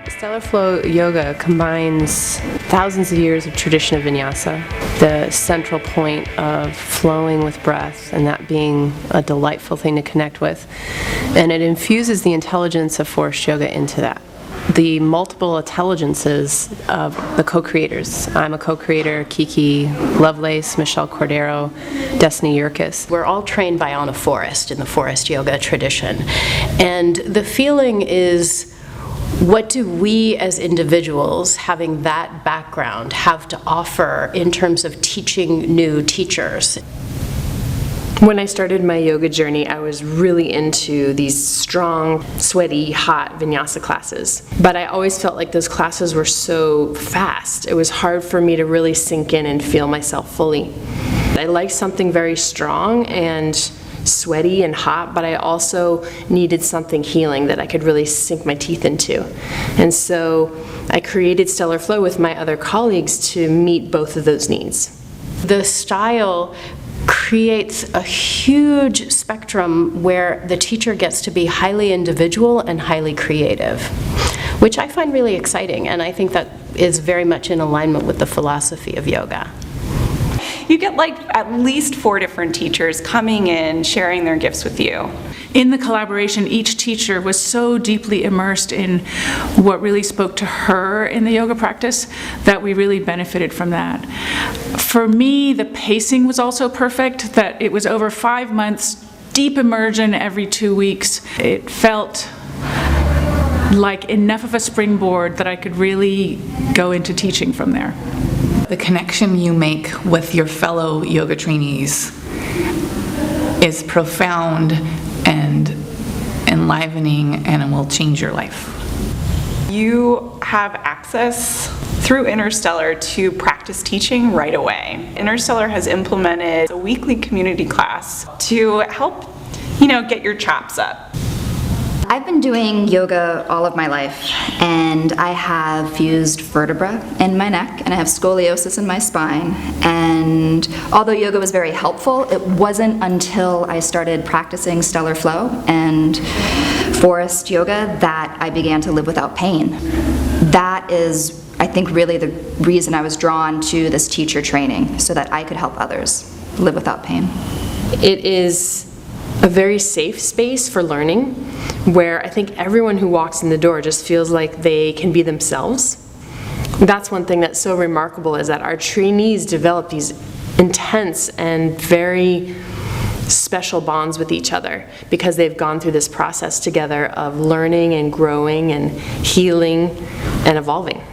StellarFlow yoga combines thousands of years of tradition of vinyasa, the central point of flowing with breath and that being a delightful thing to connect with, and it infuses the intelligence of forest yoga into that. The multiple intelligences of the co-creators. I'm a co-creator, Kiki Lovelace, Michelle Cordero, Destiny Yerkes. We're all trained by Anna Forrest in the forest yoga tradition. And the feeling is, what do we as individuals, having that background, have to offer in terms of teaching new teachers? When I started my yoga journey, I was really into these strong, sweaty, hot vinyasa classes. But I always felt like those classes were so fast. It was hard for me to really sink in and feel myself fully. I liked something very strong and sweaty and hot, but I also needed something healing that I could really sink my teeth into. And so I created StellarFlow with my other colleagues to meet both of those needs. The style creates a huge spectrum where the teacher gets to be highly individual and highly creative, which I find really exciting, and I think that is very much in alignment with the philosophy of yoga. You get like at least 4 different teachers coming in, sharing their gifts with you. In the collaboration, each teacher was so deeply immersed in what really spoke to her in the yoga practice that we really benefited from that. For me, the pacing was also perfect, that it was over 5 months, deep immersion every 2 weeks. It felt like enough of a springboard that I could really go into teaching from there. The connection you make with your fellow yoga trainees is profound and enlivening, and it will change your life. You have access through Innerstellar to practice teaching right away. Innerstellar has implemented a weekly community class to help, get your chops up. I've been doing yoga all of my life, and I have fused vertebra in my neck, and I have scoliosis in my spine. And although yoga was very helpful, it wasn't until I started practicing StellarFlow and forest yoga that I began to live without pain. That is, I think, really the reason I was drawn to this teacher training, so that I could help others live without pain. It is a very safe space for learning, where I think everyone who walks in the door just feels like they can be themselves. That's one thing that's so remarkable, is that our trainees develop these intense and very special bonds with each other because they've gone through this process together of learning and growing and healing and evolving.